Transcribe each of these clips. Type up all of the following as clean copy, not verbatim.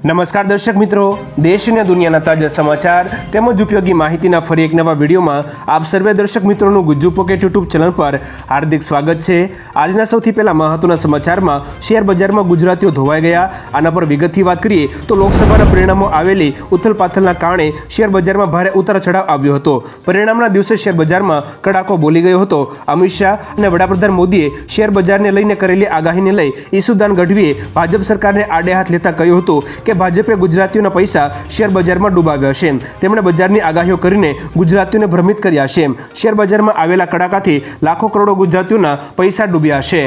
નમસ્કાર દર્શક મિત્રો, દેશ અને દુનિયાના તાજા સમાચાર તેમજ ઉપયોગી માહિતીના ફરી એક નવા વિડીયોમાં આપ સર્વે દર્શક મિત્રોનું ગુજ્જુ પોકેટ યુટ્યુબ ચેનલ પર હાર્દિક સ્વાગત છે। આજના સૌથી પહેલા મહત્વના સમાચારમાં શેર બજારમાં ગુજરાતીઓ ધોવાઈ ગયા। આના પર વિગતથી વાત કરીએ તો લોકસભાના પરિણામો આવેલી ઉથલપાથલના કારણે શેર બજારમાં ભારે ઉતાર ચઢાવ આવ્યો હતો। પરિણામના દિવસે શેર બજારમાં કડાકો બોલી ગયો હતો। અમિત શાહ અને વડાપ્રધાન મોદીએ શેર બજારને લઈને કરેલી આગાહીને લઈ ઈસુદાન ગઢવીએ ભાજપ સરકારને આડે હાથ લેતા કહ્યું હતું કે ભાજપે ગુજરાતીઓના પૈસા શેર બજારમાં ડૂબાવ્યા છે। તેમણે બજારની આગાહીઓ કરીને ગુજરાતીઓને ભ્રમિત કર્યા છે। શેર બજારમાં આવેલા કડાકાથી લાખો કરોડો ગુજરાતીઓના પૈસા ડૂબ્યા છે।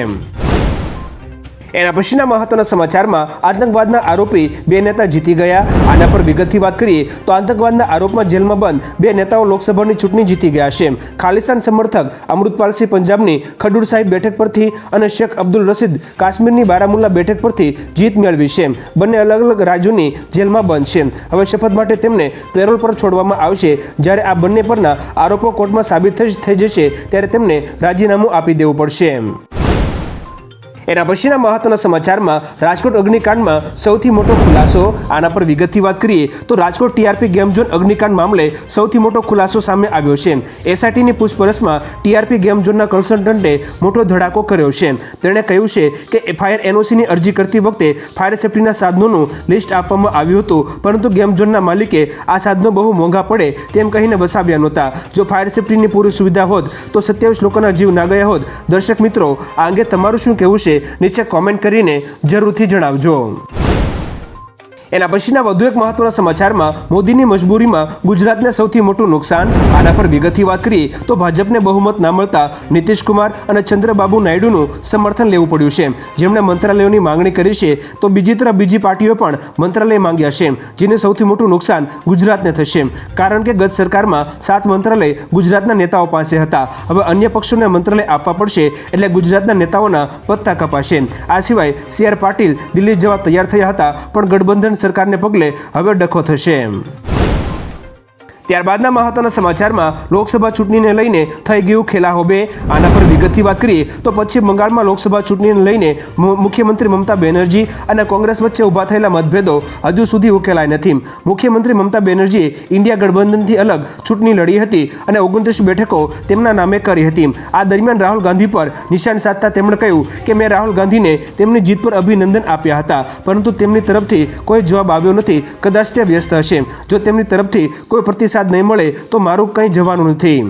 એના પછીના મહત્વના સમાચારમાં આતંકવાદના આરોપી બે નેતા જીતી ગયા। આના પર વિગતથી વાત કરીએ તો આતંકવાદના આરોપમાં જેલમાં બંધ બે નેતાઓ લોકસભાની ચૂંટણી જીતી ગયા છે। ખાલિસ્તાન સમર્થક અમૃતપાલસિંહ પંજાબની ખડૂર સાહિબ બેઠક પરથી અને શેખ અબ્દુલ રશીદ કાશ્મીરની બારામુલ્લા બેઠક પરથી જીત મેળવી છે। બંને અલગ અલગ રાજ્યોની જેલમાં બંધ છે। હવે શપથ માટે તેમને પેરોલ પર છોડવામાં આવશે। જ્યારે આ બંને પરના આરોપો કોર્ટમાં સાબિત થઈ જશે ત્યારે તેમને રાજીનામું આપી દેવું પડશે। એના પછીના મહત્વના સમાચારમાં રાજકોટ અગ્નિકાંડમાં સૌથી મોટો ખુલાસો। આના પર વિગતથી વાત કરીએ તો રાજકોટ ટીઆરપી ગેમ ઝોન અગ્નિકાંડ મામલે સૌથી મોટો ખુલાસો સામે આવ્યો છે। એસઆઈટીની પૂછપરછમાં ટીઆરપી ગેમ ઝોનના કન્સલ્ટન્ટે મોટો ધડાકો કર્યો છે। તેણે કહ્યું છે કે ફાયર એનઓસીની અરજી કરતી વખતે ફાયર સેફ્ટીના સાધનોનું લિસ્ટ આપવામાં આવ્યું હતું, પરંતુ ગેમ ઝોનના માલિકે આ સાધનો બહુ મોંઘા પડે તેમ કહીને વસાવ્યા નહોતા। જો ફાયર સેફ્ટીની પૂરી સુવિધા હોત તો 27 લોકોના જીવ ના ગયા હોત। દર્શક મિત્રો, આ અંગે તમારું શું કહેવું છે નીચે કોમેન્ટ કરીને જરૂરથી જણાવજો। એના પછીના વધુ એક મહત્વના સમાચારમાં મોદીની મજબૂરીમાં ગુજરાતને સૌથી મોટું નુકસાન। આના પર વિગતથી વાત કરીએ તો ભાજપને બહુમત ના મળતા નીતિશ કુમાર અને ચંદ્રબાબુ નાયડુનું સમર્થન લેવું પડ્યું છે, જેમણે મંત્રાલયોની માંગણી કરી છે। તો બીજી તરફ બીજી પાર્ટીઓ પણ મંત્રાલય માંગ્યા છે, જેને સૌથી મોટું નુકસાન ગુજરાતને થશે, કારણ કે ગત સરકારમાં 7 મંત્રાલય ગુજરાતના નેતાઓ પાસે હતા। હવે અન્ય પક્ષોને મંત્રાલય આપવા પડશે, એટલે ગુજરાતના નેતાઓના પત્તા કપાશે। આ સિવાય CR પાટીલ દિલ્હી જવા તૈયાર થયા હતા, પણ ગઠબંધન સરકારને પગલે હવે ડખો થશે। ત્યારબાદના મહત્વના સમાચારમાં લોકસભા ચૂંટણીને લઈને થઈ ગયું ખેલાહોબે। આના પર વિગતથી વાત કરીએ તો પશ્ચિમ બંગાળમાં લોકસભા ચૂંટણીને લઈને મુખ્યમંત્રી મમતા બેનર્જી અને કોંગ્રેસ વચ્ચે ઊભા થયેલા મતભેદો હજુ સુધી ઉકેલાય નથી। મુખ્યમંત્રી મમતા બેનર્જીએ ઇન્ડિયા ગઠબંધનથી અલગ ચૂંટણી લડી હતી અને 29 બેઠકો તેમના નામે કરી હતી। આ દરમિયાન રાહુલ ગાંધી પર નિશાન સાધતા તેમણે કહ્યું કે મેં રાહુલ ગાંધીને તેમની જીત પર અભિનંદન આપ્યા હતા, પરંતુ તેમની તરફથી કોઈ જવાબ આવ્યો નથી। કદાચ તે વ્યસ્ત હશે। જો તેમની તરફથી કોઈ પ્રતિસાદ નહીં મળે તો મારું કંઈ જવાનું નથી।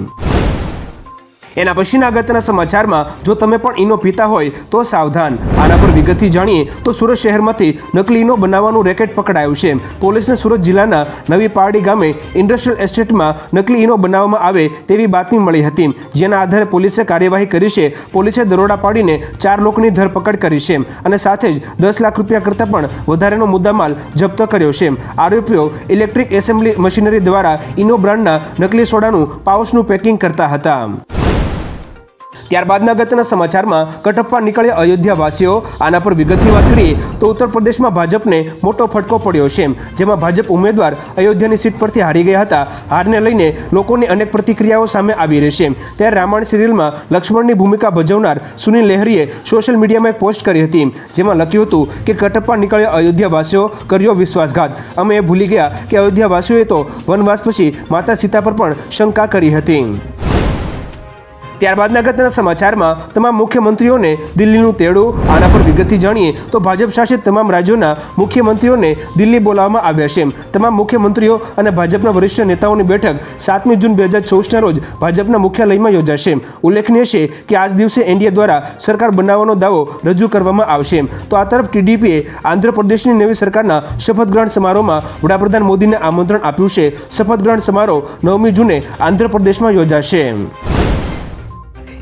એના પછીના અગત્યના સમાચારમાં જો તમે પણ ઈનો પીતા હોય તો સાવધાન। આના પર વિગતથી જાણીએ તો સુરત શહેરમાંથી નકલી ઈનો બનાવવાનું રેકેટ પકડાયું છે। પોલીસને સુરત જિલ્લાના નવી પારડી ગામે ઇન્ડસ્ટ્રીયલ એસ્ટેટમાં નકલી ઈનો બનાવવામાં આવે તેવી બાતમી મળી હતી, જેના આધારે પોલીસે કાર્યવાહી કરી છે। પોલીસે દરોડા પાડીને 4 લોકોની ધરપકડ કરી છે અને સાથે જ 10 લાખ રૂપિયા કરતાં પણ વધારેનો મુદ્દામાલ જપ્ત કર્યો છે। આરોપીઓ ઇલેક્ટ્રિક એસેમ્બલી મશીનરી દ્વારા ઈનો બ્રાન્ડના નકલી સોડાનું પાઉચનું પેકિંગ કરતા હતા। ત્યારબાદના અગત્યના સમાચારમાં કટપ્પા નીકળ્યા અયોધ્યાવાસીઓ। આના પર વિગતથી વાત કરીએ તો ઉત્તર પ્રદેશમાં ભાજપને મોટો ફટકો પડ્યો છે, જેમાં ભાજપ ઉમેદવાર અયોધ્યાની સીટ પરથી હારી ગયા હતા। હારને લઈને લોકોની અનેક પ્રતિક્રિયાઓ સામે આવી રહી છે। ત્યારે રામાયણ સિરિયલમાં લક્ષ્મણની ભૂમિકા ભજવનાર સુનિલ લહેરીએ સોશિયલ મીડિયામાં એક પોસ્ટ કરી હતી, જેમાં લખ્યું હતું કે કટપ્પા નીકળ્યા અયોધ્યાવાસીઓ, કર્યો વિશ્વાસઘાત। અમે એ ભૂલી ગયા કે અયોધ્યાવાસીઓએ તો વનવાસ પછી માતા સીતા પર પણ શંકા કરી હતી। ત્યારબાદના અગત્યના સમાચારમાં તમામ મુખ્યમંત્રીઓને દિલ્હીનું તેડું। આના પર વિગતથી જાણીએ તો ભાજપ શાસિત તમામ રાજ્યોના મુખ્યમંત્રીઓને દિલ્હી બોલાવવામાં આવ્યા છે। તમામ મુખ્યમંત્રીઓ અને ભાજપના વરિષ્ઠ નેતાઓની બેઠક 7મી જૂન 2024ના રોજ ભાજપના મુખ્યાલયમાં યોજાશે। ઉલ્લેખનીય છે કે આ જ દિવસે એનડીએ દ્વારા સરકાર બનાવવાનો દાવો રજૂ કરવામાં આવશે। તો આ તરફ ટીડીપીએ આંધ્રપ્રદેશની નવી સરકારના શપથગ્રહણ સમારોહમાં વડાપ્રધાન મોદીને આમંત્રણ આપ્યું છે। શપથગ્રહણ સમારોહ 9મી જૂને આંધ્રપ્રદેશમાં યોજાશે।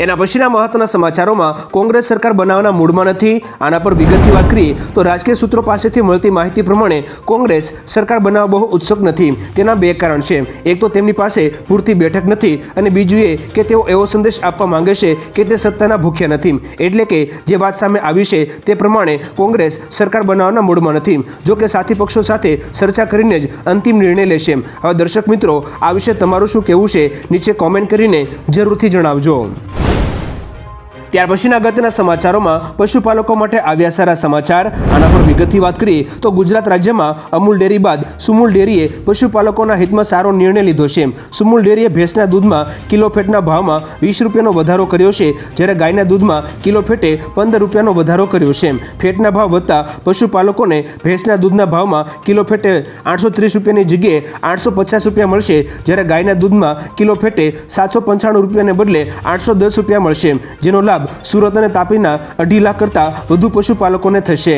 એના પછીના મહત્વના સમાચારોમાં કોંગ્રેસ સરકાર બનાવવાના મૂડમાં નથી। આના પર વિગતથી વાત કરીએ તો રાજકીય સૂત્રો પાસેથી મળતી માહિતી પ્રમાણે કોંગ્રેસ સરકાર બનાવવા બહુ ઉત્સુક નથી। તેના 2 કારણ છે। એક તો તેમની પાસે પૂરતી બેઠક નથી અને બીજું એ કે તેઓ એવો સંદેશ આપવા માંગે છે કે તે સત્તાના ભૂખ્યા નથી। એટલે કે જે વાત સામે આવી છે તે પ્રમાણે કોંગ્રેસ સરકાર બનાવવાના મૂડમાં નથી। જો કે સાથી પક્ષો સાથે ચર્ચા કરીને જ અંતિમ નિર્ણય લેશે। હવે દર્શક મિત્રો, આ વિશે તમારું શું કહેવું છે નીચે કોમેન્ટ કરીને જરૂરથી જણાવજો। ત્યાર પછીના અગત્યના સમાચારોમાં પશુપાલકો માટે આવ્યા સારા સમાચાર. આના પર વિગતથી વાત કરીએ તો ગુજરાત રાજ્યમાં અમૂલ ડેરી બાદ સુમૂલ ડેરીએ પશુપાલકોના હિતમાં સારો નિર્ણય લીધો છે. સુમૂલ ડેરીએ ભેંસના દૂધમાં કિલો ફેટના ભાવમાં 20 રૂપિયાનો વધારો કર્યો છે, જ્યારે ગાયના દૂધમાં કિલો ફેટે 15 રૂપિયાનો વધારો કર્યો છે. ફેટના ભાવ વધતા પશુપાલકોને ભેંસના દૂધના ભાવમાં કિલો ફેટે 830 રૂપિયાની જગ્યાએ 850 રૂપિયા મળશે, જ્યારે ગાયના દૂધમાં કિલો ફેટે 795 રૂપિયાને બદલે 810 રૂપિયા મળશે, જેનો લાભ સુરત અને તાપીના 2.5 લાખ કરતાં વધુ પશુપાલકોને થશે.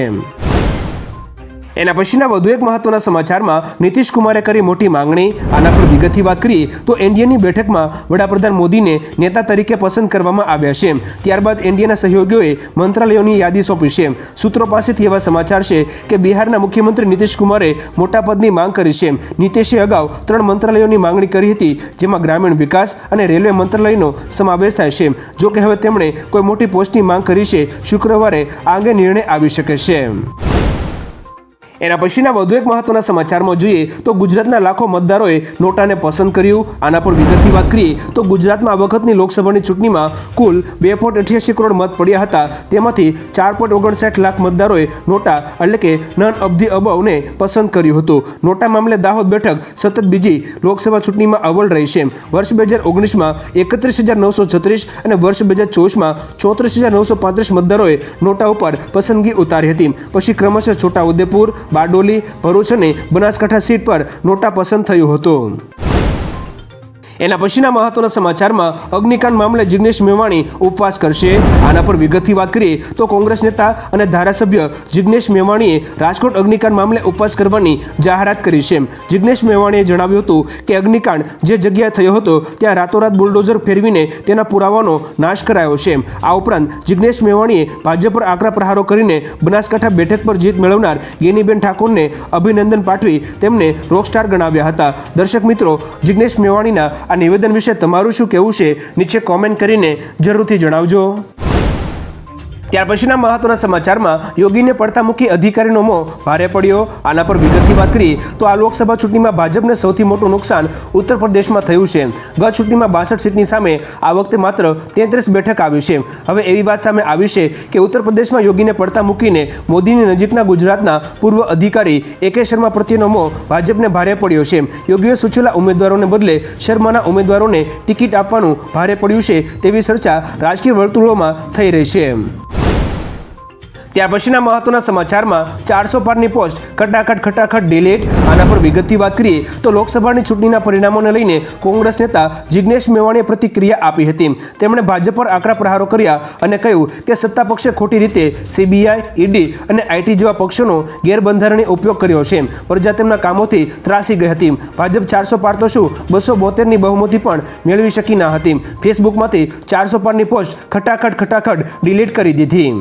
એના પછીના વધુ એક મહત્વના સમાચારમાં નીતિશ કુમારે કરી મોટી માંગણી. આના પર વિગતથી વાત કરીએ તો એનડીએની બેઠકમાં વડાપ્રધાન મોદીને નેતા તરીકે પસંદ કરવામાં આવ્યા છે. ત્યારબાદ એનડીએના સહયોગીઓએ મંત્રાલયોની યાદી સોંપી છે. સૂત્રો પાસેથી એવા સમાચાર છે કે બિહારના મુખ્યમંત્રી નીતિશ કુમારે મોટા પદની માંગ કરી છે. નીતિશે અગાઉ 3 મંત્રાલયોની માંગણી કરી હતી, જેમાં ગ્રામીણ વિકાસ અને રેલવે મંત્રાલયનો સમાવેશ થાય છે. જો કે હવે તેમણે કોઈ મોટી પોસ્ટની માંગ કરી છે. શુક્રવારે આ અંગે નિર્ણય આવી શકે છે. એના પછીના વધુ એક મહત્વના સમાચારમાં જોઈએ તો ગુજરાતના લાખો મતદારોએ નોટાને પસંદ કર્યું. આના પર વિગતથી વાત કરીએ તો ગુજરાતમાં આ વખતની લોકસભાની ચૂંટણીમાં કુલ 2.88 કરોડ મત પડ્યા હતા. તેમાંથી 4.59 લાખ મતદારોએ નોટા એટલે કે નન ઓફ ધી અબવને પસંદ કર્યું હતું. નોટા મામલે દાહોદ બેઠક સતત બીજી લોકસભા ચૂંટણીમાં અવ્વલ રહી છે. વર્ષ 2019માં 31,936 અને વર્ષ 2024માં 34,935 મતદારોએ નોટા ઉપર પસંદગી ઉતારી હતી. પછી ક્રમશઃ છોટાઉદેપુર, બારડોલી, ભરૂચ અને બનાસકાંઠા સીટ પર નોટા પસંદ થયું હતું. એના પછીના મહત્વના સમાચારમાં અગ્નિકાંડ મામલે જિગ્નેશ મેવાણી ઉપવાસ કરશે. આના પર વિગતથી વાત કરીએ તો કોંગ્રેસ નેતા અને ધારાસભ્ય જિગ્નેશ મેવાણીએ રાજકોટ અગ્નિકાંડ મામલે ઉપવાસ કરવાની જાહેરાત કરી છે. જિગ્નેશ મેવાણીએ જણાવ્યું હતું કે અગ્નિકાંડ જે જગ્યાએ થયો હતો ત્યાં રાતોરાત બુલડોઝર ફેરવીને તેના પુરાવાનો નાશ કરાયો છે. આ ઉપરાંત જિગ્નેશ મેવાણીએ ભાજપ પર આકરા પ્રહારો કરીને બનાસકાંઠા બેઠક પર જીત મેળવનાર ગેનીબેન ઠાકોરને અભિનંદન પાઠવી તેમને રોકસ્ટાર ગણાવ્યા હતા. દર્શક મિત્રો, જિગ્નેશ મેવાણીના આ નિવેદન વિશે તમારું શું કહેવું છે નીચે કોમેન્ટ કરીને જરૂરથી જણાવજો. ત્યાર પછીના મહત્વના સમાચારમાં યોગીને પડતા મૂકી અધિકારીનો મોં ભારે પડ્યો. આના પર વિગતથી વાત કરીએ તો આ લોકસભા ચૂંટણીમાં ભાજપને સૌથી મોટું નુકસાન ઉત્તર પ્રદેશમાં થયું છે. ગત ચૂંટણીમાં 62 સીટની સામે આ વખતે માત્ર 33 બેઠક આવી છે. હવે એવી વાત સામે આવી છે કે ઉત્તર પ્રદેશમાં યોગીને પડતા મૂકીને મોદીની નજીકના ગુજરાતના પૂર્વ અધિકારી એકે શર્મા પ્રત્યેનો મોં ભાજપને ભારે પડ્યો છે. યોગીએ સૂચવેલા ઉમેદવારોને બદલે શર્માના ઉમેદવારોને ટિકિટ આપવાનું ભારે પડ્યું છે તેવી ચર્ચા રાજકીય વર્તુળોમાં થઈ રહી છે. ત્યાર પછીના મહત્વના સમાચારમાં 400 પારની પોસ્ટ ખટાખટ ડિલીટ. આના પર વિગતથી વાત કરીએ તો લોકસભાની ચૂંટણીના પરિણામોને લઈને કોંગ્રેસ નેતા જિગ્નેશ મેવાણીએ પ્રતિક્રિયા આપી હતી. તેમણે ભાજપ પર આકરા પ્રહારો કર્યા અને કહ્યું કે સત્તા પક્ષે ખોટી રીતે સીબીઆઈ, ઈડી અને આઈટી જેવા પક્ષોનો ગેરબંધારણીય ઉપયોગ કર્યો છે. પ્રજા તેમના કામોથી ત્રાસી ગઈ હતી. ભાજપ 400 પાર તો શું 272ની બહુમતી પણ મેળવી શકી ન હતી. ફેસબુકમાંથી 400 પારની પોસ્ટ ખટાખટ ડિલીટ કરી દીધી.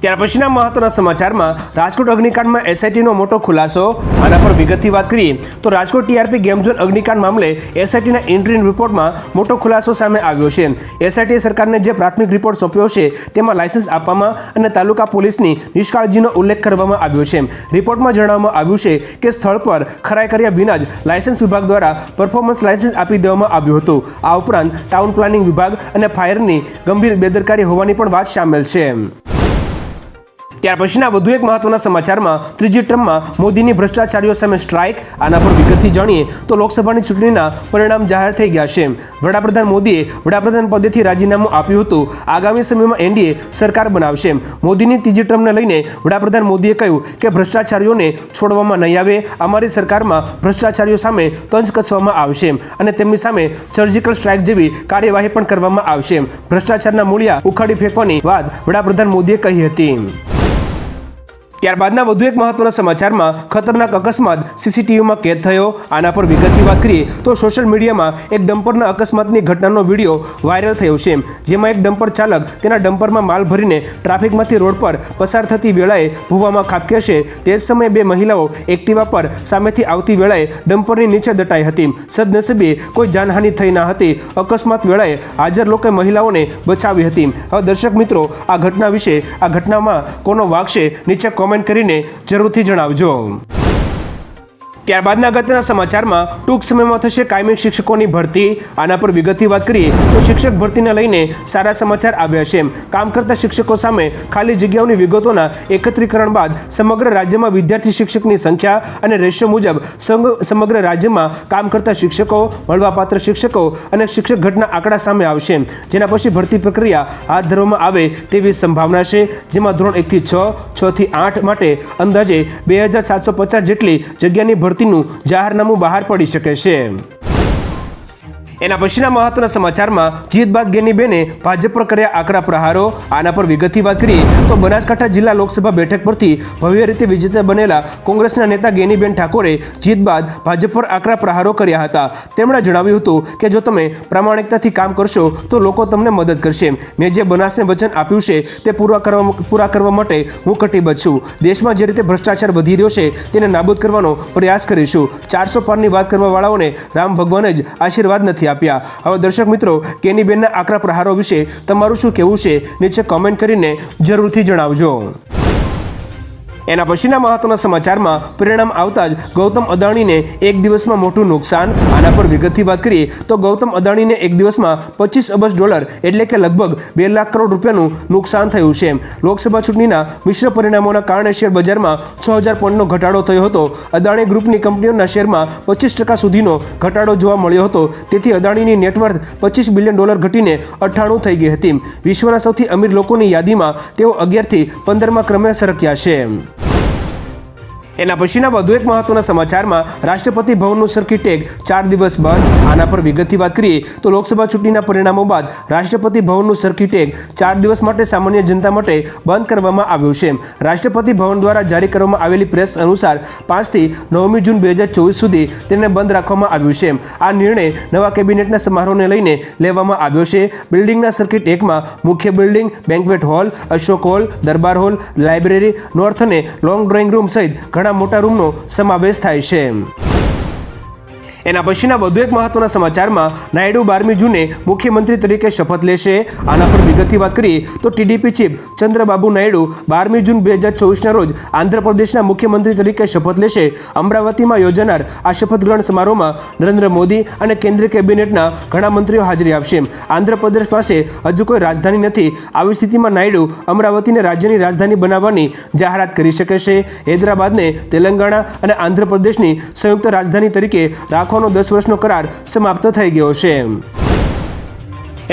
ત્યાર પછીના મહત્વના સમાચારમાં રાજકોટ અગ્નિકાંડમાં એસઆઈટીનો મોટો ખુલાસો. આના પર વિગતથી વાત કરીએ તો રાજકોટ ટીઆરપી ગેમ ઝોન અગ્નિકાંડ મામલે એસઆઈટીના ઇન્ટરિમ રિપોર્ટમાં મોટો ખુલાસો સામે આવ્યો છે. એસઆઈટીએ સરકારને જે પ્રાથમિક રિપોર્ટ સોંપ્યો છે તેમાં લાયસન્સ આપવામાં અને તાલુકા પોલીસની નિષ્કાળજીનો ઉલ્લેખ કરવામાં આવ્યો છે. રિપોર્ટમાં જણાવવામાં આવ્યું છે કે સ્થળ પર ખરાઈ કર્યા વિના જ લાયસન્સ વિભાગ દ્વારા પરફોર્મન્સ લાયસન્સ આપી દેવામાં આવ્યું હતું. આ ઉપરાંત ટાઉન પ્લાનિંગ વિભાગ અને ફાયરની ગંભીર બેદરકારી હોવાની પણ વાત સામેલ છે. ત્યાર પછીના વધુ એક મહત્વના સમાચારમાં ત્રીજી ટર્મમાં મોદીની ભ્રષ્ટાચારીઓ સામે સ્ટ્રાઇક. આના પર વિગતથી જાણીએ તો લોકસભાની ચૂંટણીના પરિણામ જાહેર થઈ ગયા છે. વડાપ્રધાન મોદીએ વડાપ્રધાન પદેથી રાજીનામું આપ્યું હતું. આગામી સમયમાં એનડીએ સરકાર બનાવશે. મોદીની ત્રીજી ટર્મને લઈને વડાપ્રધાન મોદીએ કહ્યું કે ભ્રષ્ટાચારીઓને છોડવામાં નહીં આવે. અમારી સરકારમાં ભ્રષ્ટાચારીઓ સામે તંજ કસવામાં આવશે અને તેમની સામે સર્જિકલ સ્ટ્રાઇક જેવી કાર્યવાહી પણ કરવામાં આવશે. ભ્રષ્ટાચારના મૂળિયા ઉખાડી ફેંકવાની વાત વડાપ્રધાન મોદીએ કહી હતી. ત્યારબાદના વધુ એક મહત્વના સમાચારમાં ખતરનાક અકસ્માત સીસીટીવીમાં કેદ થયો. આના પર વિગતથી વાત કરીએ તો સોશિયલ મીડિયામાં એક ડમ્પરના અકસ્માતની ઘટનાનો વિડીયો વાયરલ થયો છે. જેમાં એક ડમ્પર ચાલક તેના ડમ્પરમાં માલ ભરીને ટ્રાફિકમાંથી રોડ પર પસાર થતી વેળાએ ભૂવામાં ખાબક્યા છે. તે જ સમયે બે મહિલાઓ એક્ટિવા પર સામેથી આવતી વેળાએ ડમ્પરની નીચે દટાઈ હતી. સદનસીબે કોઈ જાનહાનિ થઈ ન હતી. અકસ્માત વેળાએ હાજર લોકોએ મહિલાઓને બચાવી હતી. હવે દર્શક મિત્રો, આ ઘટના વિશે, આ ઘટનામાં કોનો વાંક છે નીચે કોમેન્ટ કરીને જરૂરથી જણાવજો. ત્યારબાદના અગત્યના સમાચારમાં ટૂંક સમયમાં થશે કાયમી શિક્ષકોની ભરતી। આના પર વિગતથી વાત કરીએ તો શિક્ષક ભરતીને લઈને સારા સમાચાર આવ્યા છે। કામ કરતા શિક્ષકો સામે ખાલી જગ્યાઓની વિગતોના એકત્રીકરણ બાદ સમગ્ર રાજ્યમાં વિદ્યાર્થી શિક્ષકની સંખ્યા અને રેશિયો મુજબ સમગ્ર રાજ્યમાં કામ કરતા શિક્ષકો, મળવાપાત્ર શિક્ષકો અને શિક્ષક ઘટના આંકડા સામે આવશે, જેના પછી ભરતી પ્રક્રિયા હાથ ધરવામાં આવે તેવી સંભાવના છે, જેમાં ધોરણ 1 થી 6, 6 થી 8 માટે અંદાજે 2750 જેટલી જગ્યાની ભરતીનું જાહેરનામું બહાર પડી શકે છે। એના પછીના મહત્વના સમાચારમાં જીત બાદ ગેનીબેને ભાજપ પર કર્યા આકરા પ્રહારો। આના પર વિગતથી વાત કરીએ તો બનાસકાંઠા જિલ્લા લોકસભા બેઠક પરથી ભવ્ય રીતે વિજેતા બનેલા કોંગ્રેસના નેતા ગેનીબેન ઠાકોરે જીત બાદ ભાજપ પર આકરા પ્રહારો કર્યા હતા। તેમણે જણાવ્યું હતું કે જો તમે પ્રામાણિકતાથી કામ કરશો તો લોકો તમને મદદ કરશે। મેં જે બનાસને વચન આપ્યું છે તે પૂરા કરવા માટે હું કટિબદ્ધ છું। દેશમાં જે રીતે ભ્રષ્ટાચાર વધી રહ્યો છે તેને નાબૂદ કરવાનો પ્રયાસ કરીશું। 400 પારની વાત કરવાવાળાઓને રામ ભગવાને જ આશીર્વાદ નથી આપ્યા। હવે દર્શક મિત્રો, ગેનીબેનના આકરા પ્રહારો વિશે તમારું શું કહેવું છે નીચે કોમેન્ટ કરીને જરૂરથી જણાવજો। એના પછીના મહત્વના સમાચારમાં પરિણામ આવતા જ ગૌતમ અદાણીને એક દિવસમાં મોટું નુકસાન। આના પર વિગતથી વાત કરીએ તો ગૌતમ અદાણીને એક દિવસમાં $25 અબજ એટલે કે લગભગ 2 લાખ કરોડ રૂપિયાનું નુકસાન થયું છે। લોકસભા ચૂંટણીના મિશ્ર પરિણામોના કારણે શેર બજારમાં 6000 પોઈન્ટનો ઘટાડો થયો હતો। અદાણી ગ્રુપની કંપનીઓના શેરમાં 25% સુધીનો ઘટાડો જોવા મળ્યો હતો। તેથી અદાણીની નેટવર્થ $25 બિલિયન ઘટીને 98 થઈ ગઈ હતી। વિશ્વના સૌથી અમીર લોકોની યાદીમાં તેઓ 11 થી 15મા ક્રમે સરક્યા છે। એના પછીના વધુ એક મહત્વના સમાચારમાં રાષ્ટ્રપતિ ભવનનું સર્કિટ ટેગ 4 દિવસ બંધ। આના પર વિગતથી વાત કરીએ તો લોકસભા ચૂંટણીના પરિણામો બાદ રાષ્ટ્રપતિ ભવનનું સર્કિટ ટેગ 4 દિવસ માટે સામાન્ય જનતા માટે બંધ કરવામાં આવ્યું છે। રાષ્ટ્રપતિ ભવન દ્વારા જારી કરવામાં આવેલી પ્રેસ અનુસાર 5 થી 9મી જૂન 2024 સુધી તેને બંધ રાખવામાં આવ્યું છે। આ નિર્ણય નવા કેબિનેટના સમારોહને લઈને લેવામાં આવ્યો છે। બિલ્ડિંગના સર્કિટ ટેગમાં મુખ્ય building, banquet hall, Ashok hall, Darbar hall, library, north અને લોંગ ડ્રોઈંગ રૂમ સહિત ઘણા મોટા રૂમનો સમાવેશ થાય છે। એના પછીના વધુ એક મહત્વના સમાચારમાં નાયડુ 12મી જૂને મુખ્યમંત્રી તરીકે શપથ લેશે। આના પર વિગતથી વાત કરીએ તો ટીડીપી ચીફ ચંદ્રબાબુ નાયડુ 12મી જૂન 2024ના રોજ આંધ્રપ્રદેશના મુખ્યમંત્રી તરીકે શપથ લેશે। અમરાવતીમાં યોજાનાર આ શપથ ગ્રહણ સમારોહમાં નરેન્દ્ર મોદી અને કેન્દ્રીય કેબિનેટના ઘણા મંત્રીઓ હાજરી આપશે। આંધ્રપ્રદેશ પાસે હજુ કોઈ રાજધાની નથી। આવી સ્થિતિમાં નાયડુ અમરાવતીને રાજ્યની રાજધાની બનાવવાની જાહેરાત કરી શકે છે। હૈદરાબાદને તેલંગાણા અને આંધ્રપ્રદેશની સંયુક્ત રાજધાની તરીકે રાખવાનો 10 વર્ષનો કરાર સમાપ્ત થઈ ગયો છે।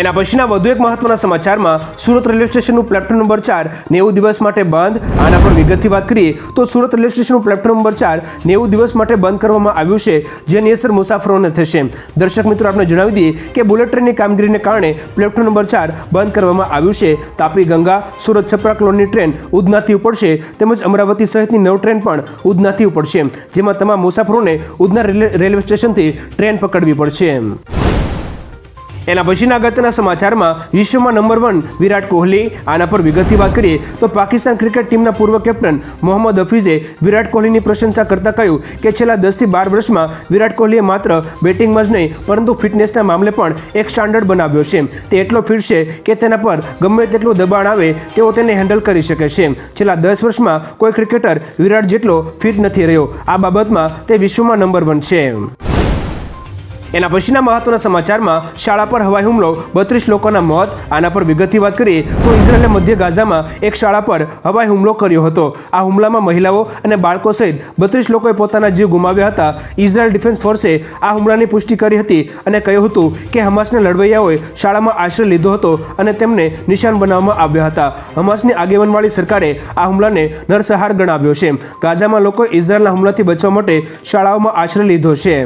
એના પછીના વધુ એક મહત્વના સમાચારમાં સુરત રેલવે સ્ટેશનનું પ્લેટફોર્મ નંબર 4 90 દિવસ માટે બંધ। આના પર વિગતથી વાત કરીએ તો સુરત રેલવે સ્ટેશનનું પ્લેટફોર્મ નંબર 4 90 દિવસ માટે બંધ કરવામાં આવ્યું છે, જેની અસર મુસાફરોને થશે। દર્શક મિત્રો, આપણે જણાવી દઈએ કે બુલેટ ટ્રેનની કામગીરીને કારણે પ્લેટફોર્મ નંબર 4 બંધ કરવામાં આવ્યું છે। તાપી ગંગા, સુરત છપરા ક્લોનની ટ્રેન ઉધનાથી ઉપડશે, તેમજ અમરાવતી સહિતની 9 ટ્રેન પણ ઉધનાથી ઉપડશે, જેમાં તમામ મુસાફરોને ઉધના રેલવે સ્ટેશનથી ટ્રેન પકડવી પડશે। એના પછીના અગત્યના સમાચારમાં વિશ્વમાં નંબર 1 વિરાટ કોહલી। આના પર વિગતથી વાત કરીએ તો પાકિસ્તાન ક્રિકેટ ટીમના પૂર્વ કેપ્ટન મોહમ્મદ હફીઝે વિરાટ કોહલીની પ્રશંસા કરતા કહ્યું કે છેલ્લા 10 થી 12 વર્ષમાં વિરાટ કોહલીએ માત્ર બેટિંગમાં જ નહીં પરંતુ ફિટનેસના મામલે પણ એક સ્ટાન્ડર્ડ બનાવ્યો છે। તે એટલો ફિટ છે કે તેના પર ગમે તેટલું દબાણ આવે તેઓ તેને હેન્ડલ કરી શકે છે। છેલ્લા 10 વર્ષમાં કોઈ ક્રિકેટર વિરાટ જેટલો ફિટ નથી રહ્યો। આ બાબતમાં તે વિશ્વમાં નંબર 1 છે। એના પછીના મહત્વના સમાચારમાં શાળા પર હવાઈ હુમલો, 32 લોકોના મોત। આના પર વિગતથી વાત કરીએ તો ઇઝરાયેલે મધ્ય ગાઝામાં એક શાળા પર હવાઈ હુમલો કર્યો હતો। આ હુમલામાં મહિલાઓ અને બાળકો સહિત 32 લોકોએ પોતાના જીવ ગુમાવ્યા હતા। ઇઝરાયેલ ડિફેન્સ ફોર્સે આ હુમલાની પુષ્ટિ કરી હતી અને કહ્યું હતું કે હમાસના લડવૈયાઓએ શાળામાં આશ્રય લીધો હતો અને તેમને નિશાન બનાવવામાં આવ્યા હતા। હમાસની આગેવાનવાળી સરકારે આ હુમલાને નરસંહાર ગણાવ્યો છે। ગાઝામાં લોકોએ ઇઝરાયેલના હુમલાથી બચવા માટે શાળાઓમાં આશ્રય લીધો છે।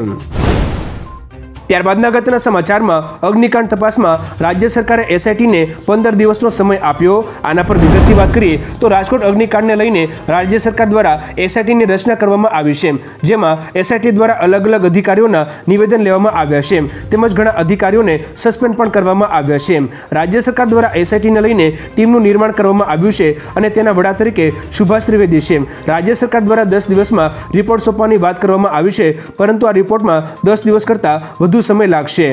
ત્યારબાદના અગત્યના સમાચારમાં અગ્નિકાંડ તપાસમાં રાજ્ય સરકારે એસઆઈટીને 15 દિવસનો સમય આપ્યો। આના પર વિગતથી વાત કરીએ તો રાજકોટ અગ્નિકાંડને લઈને રાજ્ય સરકાર દ્વારા એસઆઈટીની રચના કરવામાં આવી છે, જેમાં એસઆઈટી દ્વારા અલગ અલગ અધિકારીઓના નિવેદન લેવામાં આવ્યા છે, તેમજ ઘણા અધિકારીઓને સસ્પેન્ડ પણ કરવામાં આવ્યા છે। રાજ્ય સરકાર દ્વારા એસઆઈટીને લઈને ટીમનું નિર્માણ કરવામાં આવ્યું છે અને તેના વડા તરીકે સુભાષ ત્રિવેદી છે। રાજ્ય સરકાર દ્વારા 10 દિવસમાં રિપોર્ટ સોંપવાની વાત કરવામાં આવી છે, પરંતુ આ રિપોર્ટમાં 10 દિવસ કરતાં વધુ સમય લાગશે।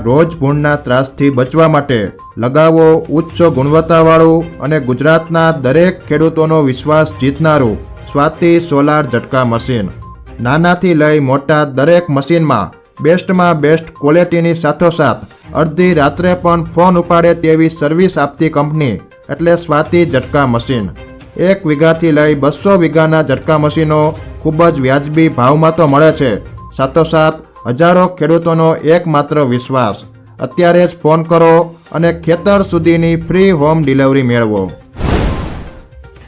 રોજ ભૂણના ત્રાસથી બચવા માટે લગાવો ઉચ્ચ ગુણવત્તાવાળું અને ગુજરાતના દરેક ખેડૂતોનો વિશ્વાસ જીતનારું સ્વાતિ સોલાર ઝટકા મશીન। નાનાથી લઈ મોટા દરેક મશીનમાં બેસ્ટમાં બેસ્ટ ક્વોલિટીની સાથોસાથ અડધી રાત્રે પણ ફોન ઉપાડે તેવી સર્વિસ આપતી કંપની એટલે સ્વાતિ ઝટકા મશીન. 1 વીઘાથી લઈ 200 વીઘાના ઝટકા મશીનો ખૂબ જ વ્યાજબી ભાવમાં તો મળે છે. સાથોસાથ હજારો ખેડૂતોનો એકમાત્ર વિશ્વાસ. અત્યારે જ ફોન કરો અને ખેતર સુધીની ફ્રી હોમ ડિલિવરી મેળવો.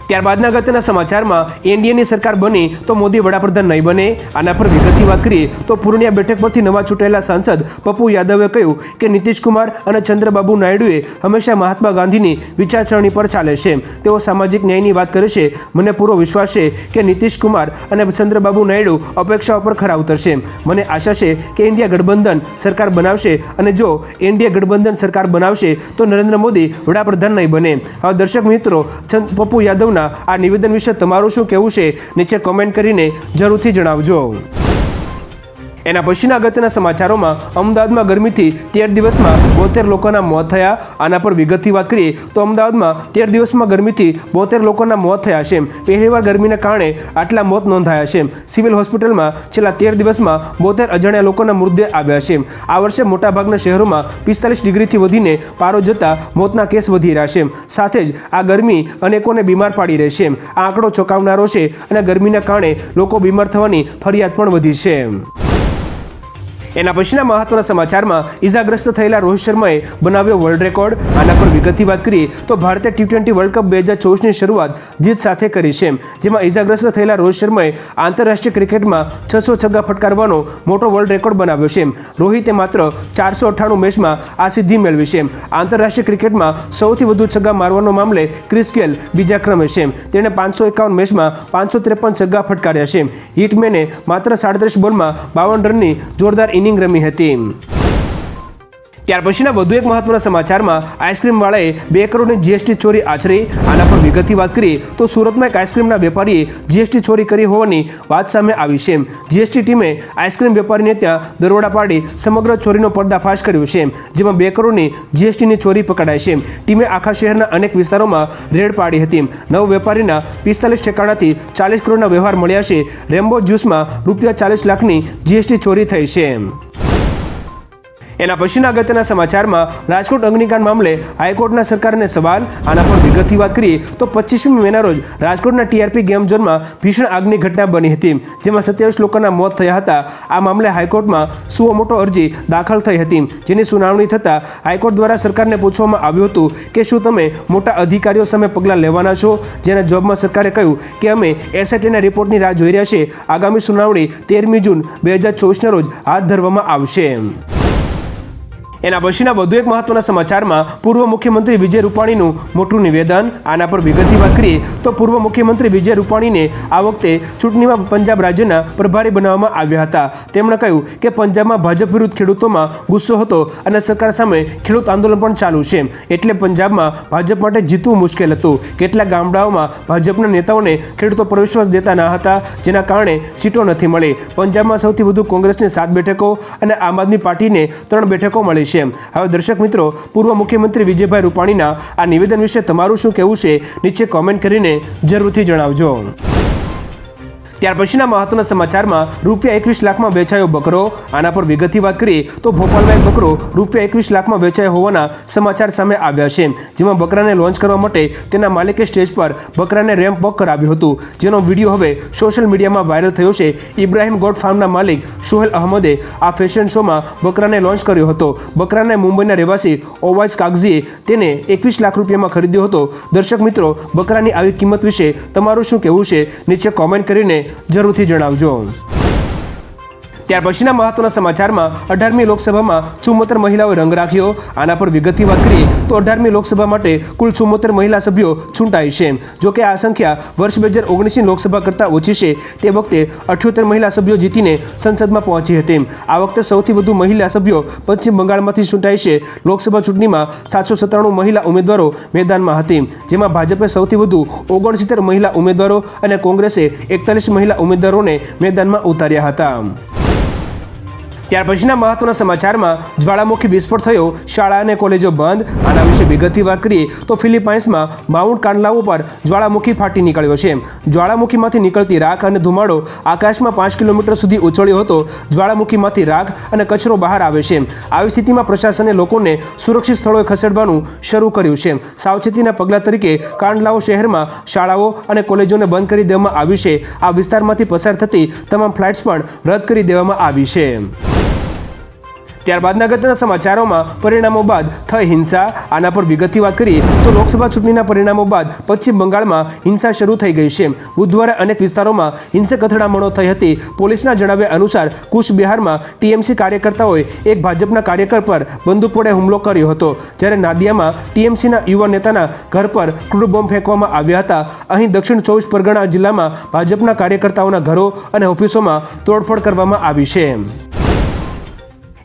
ત્યારબાદના અગત્યના સમાચારમાં એનડીએની સરકાર બની તો મોદી વડાપ્રધાન નહીં બને. આના પર વિગતથી વાત કરીએ તો પૂર્ણિયા બેઠક પરથી નવા ચૂંટાયેલા સાંસદ પપ્પુ યાદવે કહ્યું કે નીતિશ કુમાર અને ચંદ્રબાબુ નાયડુએ હંમેશા મહાત્મા ગાંધીની વિચારસરણી પર ચાલે છે. તેઓ સામાજિક ન્યાયની વાત કરે છે. મને પૂરો વિશ્વાસ છે કે નીતિશ કુમાર અને ચંદ્રબાબુ નાયડુ અપેક્ષાઓ પર ખરા ઉતરશે. મને આશા છે કે ઇન્ડિયા ગઠબંધન સરકાર બનાવશે અને જો એનડીએ ગઠબંધન સરકાર બનાવશે તો નરેન્દ્ર મોદી વડાપ્રધાન નહીં બને. હવે દર્શક મિત્રો, પપ્પુ યાદવ આ નિવેદન વિશે તમારું શું કહેવું છે નીચે કોમેન્ટ કરીને જરૂરથી જણાવજો. એના પછીના અગત્યના સમાચારોમાં અમદાવાદમાં ગરમીથી 13 દિવસમાં 72 લોકોના મોત થયા. આના પર વિગતથી વાત કરીએ તો અમદાવાદમાં 13 દિવસમાં ગરમીથી 72 લોકોના મોત થયા છે. પહેલીવાર ગરમીના કારણે આટલા મોત નોંધાયા છે. સિવિલ હોસ્પિટલમાં છેલ્લા 13 દિવસમાં 72 અજાણ્યા લોકોના મૃતદેહ આવ્યા છે. આ વર્ષે મોટાભાગના શહેરોમાં 45 ડિગ્રીથી વધીને પારો જતા મોતના કેસ વધી રહ્યા છે. સાથે જ આ ગરમી અનેકોને બીમાર પાડી રહી છે. આ આંકડો ચોંકાવનારો છે અને ગરમીના કારણે લોકો બીમાર થવાની ફરિયાદ પણ વધી છે. એના પછીના મહત્વના સમાચારમાં ઇજાગ્રસ્ત થયેલા રોહિત શર્માએ બનાવ્યો વર્લ્ડ રેકોર્ડ. આના પર વિગતથી વાત કરીએ તો ભારતે T20 વર્લ્ડ કપ 2024ની શરૂઆત જીત સાથે કરી છે. જેમાં ઇજાગ્રસ્ત થયેલા રોહિત શર્માએ આંતરરાષ્ટ્રીય ક્રિકેટમાં 600 છગ્ગા ફટકારવાનો મોટો વર્લ્ડ રેકોર્ડ બનાવ્યો છે. રોહિતે માત્ર 498 મેચમાં આ સિદ્ધિ મેળવી છે. આંતરરાષ્ટ્રીય ક્રિકેટમાં સૌથી વધુ છગ્ગા મારવાનો મામલે ક્રિસ ગેલ બીજા ક્રમે છે. તેણે 551 મેચમાં 553 છગ્ગા ફટકાર્યા છે. હિટમેને માત્ર 37 બોલમાં 52 રનની જોરદાર ઇનિંગ રમી હતી. ત્યાર પછીના વધુ એક મહત્વના સમાચારમાં આઈસ્ક્રીમવાળાએ 2 કરોડની જીએસટી ચોરી આચરી. આના પર વિગતથી વાત કરીએ તો સુરતમાં એક આઈસ્ક્રીમના વેપારીએ જીએસટી ચોરી કરી હોવાની વાત સામે આવી છે. જીએસટી ટીમે આઈસ્ક્રીમ વેપારીને ત્યાં દરોડા પાડી સમગ્ર ચોરીનો પર્દાફાશ કર્યો છે. જેમાં 2 કરોડની જીએસટીની ચોરી પકડાઈ છે. ટીમે આખા શહેરના અનેક વિસ્તારોમાં રેડ પાડી હતી. નવ વેપારીના 45 ઠેકાણાથી 40 કરોડના વ્યવહાર મળ્યા છે. રેમ્બો જ્યુસમાં ₹40 લાખની જીએસટી ચોરી થઈ છે. એના પછીના અગત્યના સમાચારમાં રાજકોટ અગ્નિકાંડ મામલે હાઈકોર્ટના સરકારને સવાલ. આના પર વિગતથી વાત કરીએ તો 25મી મેના રોજ રાજકોટના ટીઆરપી ગેમ ઝોનમાં ભીષણ આગની ઘટના બની હતી. જેમાં 27 લોકોના મોત થયા હતા. આ મામલે હાઈકોર્ટમાં સુઓ મોટો અરજી દાખલ થઈ હતી. જેની સુનાવણી થતાં હાઈકોર્ટ દ્વારા સરકારને પૂછવામાં આવ્યું હતું કે શું તમે મોટા અધિકારીઓ સામે પગલાં લેવાના છો. જેના જવાબમાં સરકારે કહ્યું કે અમે એસઆઈટીના રિપોર્ટની રાહ જોઈ રહ્યા છીએ. આગામી સુનાવણી 13મી જૂન 2024ના રોજ હાથ ધરવામાં આવશે. એના પછીના વધુ એક મહત્વના સમાચારમાં પૂર્વ મુખ્યમંત્રી વિજય રૂપાણીનું મોટું નિવેદન. આના પર વિગતથી વાત કરીએ તો પૂર્વ મુખ્યમંત્રી વિજય રૂપાણીને આ વખતે ચૂંટણીમાં પંજાબ રાજ્યના પ્રભારી બનાવવામાં આવ્યા હતા. તેમણે કહ્યું કે પંજાબમાં ભાજપ વિરુદ્ધ ખેડૂતોમાં ગુસ્સો હતો અને સરકાર સામે ખેડૂત આંદોલન પણ ચાલુ છે. એટલે પંજાબમાં ભાજપ માટે જીતવું મુશ્કેલ હતું. કેટલાક ગામડાઓમાં ભાજપના નેતાઓને ખેડૂતો પર વિશ્વાસ દેતા ન હતા, જેના કારણે સીટો નથી મળી. પંજાબમાં સૌથી વધુ કોંગ્રેસને 7 બેઠકો અને આમ આદમી પાર્ટીને 3 બેઠકો મળી છે. હવે દર્શક મિત્રો, પૂર્વ મુખ્યમંત્રી વિજયભાઈ રૂપાણીના આ નિવેદન વિશે તમારું શું કહેવું છે નીચે કોમેન્ટ કરીને જરૂરથી જણાવજો. ત્યાર પછીના મહત્વના સમાચારમાં ₹21 લાખમાં વેચાયો બકરો. આના પર વિગતથી વાત કરીએ તો ભોપાલમાં એક બકરો ₹21 લાખમાં વેચાયો હોવાના સમાચાર સામે આવ્યા છે. જેમાં બકરાને લોન્ચ કરવા માટે તેના માલિકે સ્ટેજ પર બકરાને રેમ્પ વોક કરાવ્યું હતું. જેનો વિડીયો હવે સોશિયલ મીડિયામાં વાયરલ થયો છે. ઇબ્રાહિમ ગોટ ફાર્મના માલિક સોહેલ અહમદે આ ફેશન શોમાં બકરાને લોન્ચ કર્યો હતો. બકરાને મુંબઈના રહેવાસી ઓવાઇસ કાગઝીએ તેને 21 લાખ રૂપિયામાં ખરીદ્યો હતો. દર્શક મિત્રો, બકરાની આવી કિંમત વિશે તમારું શું કહેવું છે નીચે કોમેન્ટ કરીને જરૂરથી જણાવજો. ત્યાર પછીના મહત્વના સમાચારમાં 18મી લોકસભામાં 74 મહિલાઓએ રંગ રાખ્યો. આના પર વિગતથી વાત કરીએ તો 18મી લોકસભા માટે કુલ 74 મહિલા સભ્યો ચૂંટાઈ છે. જોકે આ સંખ્યા વર્ષ 2019ની લોકસભા કરતાં ઓછી છે. તે વખતે 78 મહિલા સભ્યો જીતીને સંસદમાં પહોંચી હતી. આ વખતે સૌથી વધુ મહિલા સભ્યો પશ્ચિમ બંગાળમાંથી ચૂંટાઈ છે. લોકસભા ચૂંટણીમાં 797 મહિલા ઉમેદવારો મેદાનમાં હતી. જેમાં ભાજપે સૌથી વધુ 69 મહિલા ઉમેદવારો અને કોંગ્રેસે 41 મહિલા ઉમેદવારોને મેદાનમાં ઉતાર્યા હતા. ત્યાર પછીના મહત્વના સમાચારમાં જ્વાળામુખી વિસ્ફોટ થયો, શાળા અને કોલેજો બંધ. આના વિશે વિગતથી વાત કરીએ તો ફિલિપાઇન્સમાં માઉન્ટ કાનલાવો પર જ્વાળામુખી ફાટી નીકળ્યો છે. જ્વાળામુખીમાંથી નીકળતી રાખ અને ધુમાડો આકાશમાં 5 કિલોમીટર સુધી ઉછળ્યો હતો. જ્વાળામુખીમાંથી રાખ અને કચરો બહાર આવે છે. આવી સ્થિતિમાં પ્રશાસને લોકોને સુરક્ષિત સ્થળોએ ખસેડવાનું શરૂ કર્યું છે. સાવચેતીના પગલાં તરીકે કાનલાવો શહેરમાં શાળાઓ અને કોલેજોને બંધ કરી દેવામાં આવી છે. આ વિસ્તારમાંથી પસાર થતી તમામ ફ્લાઇટ્સ પણ રદ કરી દેવામાં આવી છે. ત્યારબાદના અગત્યના સમાચારોમાં પરિણામો બાદ થઈ હિંસા. આના પર વિગતથી વાત કરીએ તો લોકસભા ચૂંટણીના પરિણામો બાદ પશ્ચિમ બંગાળમાં હિંસા શરૂ થઈ ગઈ છે. બુધવારે અનેક વિસ્તારોમાં હિંસક અથડામણો થઈ હતી. પોલીસના જણાવ્યા અનુસાર કુચ બિહારમાં ટીએમસી કાર્યકર્તાઓએ એક ભાજપના કાર્યકર પર બંદૂક વડે હુમલો કર્યો હતો, જ્યારે નાદિયામાં ટીએમસીના યુવા નેતાના ઘર પર ક્રૂડ બોમ્બ ફેંકવામાં આવ્યા હતા. અહીં દક્ષિણ 24 પરગણા જિલ્લામાં ભાજપના કાર્યકર્તાઓના ઘરો અને ઓફિસોમાં તોડફોડ કરવામાં આવી છે.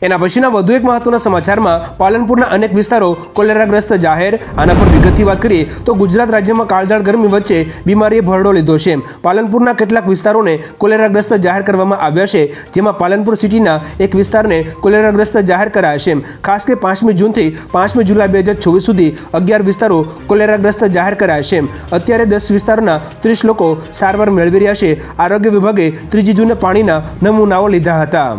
એના પછીના વધુ એક મહત્વના સમાચારમાં પાલનપુરના અનેક વિસ્તારો કોલેરાગ્રસ્ત જાહેર. આના પર વિગતથી વાત કરીએ તો ગુજરાત રાજ્યમાં કાળઝાળ ગરમી વચ્ચે બીમારીએ ભરડો લીધો છે. પાલનપુરના કેટલાક વિસ્તારોને કોલેરાગ્રસ્ત જાહેર કરવામાં આવ્યા છે, જેમાં પાલનપુર સિટીના એક વિસ્તારને કોલેરાગ્રસ્ત જાહેર કરાયા છે. ખાસ કે 5મી જૂનથી 5મી જુલાઈ 2024 સુધી 11 વિસ્તારો કોલેરાગ્રસ્ત જાહેર કરાયા છે. અત્યારે 10 વિસ્તારના 30 લોકો સારવાર મેળવી રહ્યા છે. આરોગ્ય વિભાગે 3 જૂને પાણીના નમૂનાઓ લીધા હતા.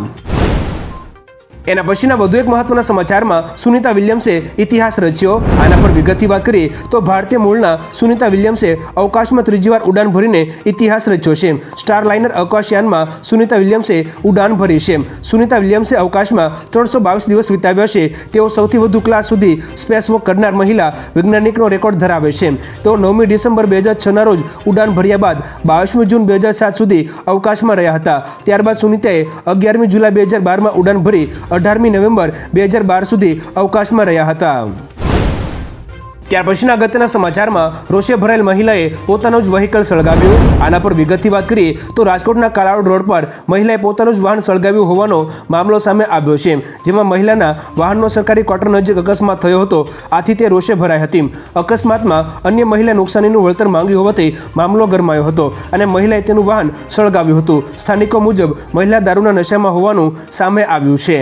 એના પછીના વધુ એક મહત્વના સમાચારમાં સુનિતા વિલિયમ્સે ઇતિહાસ રચ્યો. આના પર વિગતથી વાત કરીએ તો ભારતીય મૂળના સુનિતા વિલિયમ્સે અવકાશમાં 3જી વાર ઉડાન ભરીને ઇતિહાસ રચ્યો છે. સ્ટારલાઇનર અવકાશયાનમાં સુનિતા વિલિયમ્સે ઉડાન ભરી છે. સુનિતા વિલિયમ્સે અવકાશમાં 322 દિવસ વિતાવ્યા છે. તેઓ સૌથી વધુ ક્લાસ સુધી સ્પેસ વોક કરનાર મહિલા વૈજ્ઞાનિકનો રેકોર્ડ ધરાવે છે. તેઓ 9મી ડિસેમ્બર 2006ના રોજ ઉડાન ભર્યા બાદ 22મી જૂન 2007 સુધી અવકાશમાં રહ્યા હતા. ત્યારબાદ સુનિતાએ 11મી જુલાઈ 2012માં ઉડાન ભરી 18મી નવેમ્બર 2012 સુધી અવકાશમાં રહ્યા હતા. ત્યાર પછીના અગત્યના સમાચારમાં રોષે ભરાયેલ મહિલાએ પોતાનું જ વ્હીકલ સળગાવ્યું. આના પર વિગતથી વાત કરીએ તો રાજકોટના કાલાવડ રોડ પર મહિલાએ પોતાનું જ વાહન સળગાવ્યું હોવાનો મામલો સામે આવ્યો છે, જેમાં મહિલાના વાહનનો સરકારી ક્વાર્ટર નજીક અકસ્માત થયો હતો. આથી તે રોષે ભરાઈ હતી. અકસ્માતમાં અન્ય મહિલા નુકસાનીનું વળતર માંગ્યું હોવાથી મામલો ગરમાયો હતો અને મહિલાએ તેનું વાહન સળગાવ્યું હતું. સ્થાનિકો મુજબ મહિલા દારૂના નશામાં હોવાનું સામે આવ્યું છે.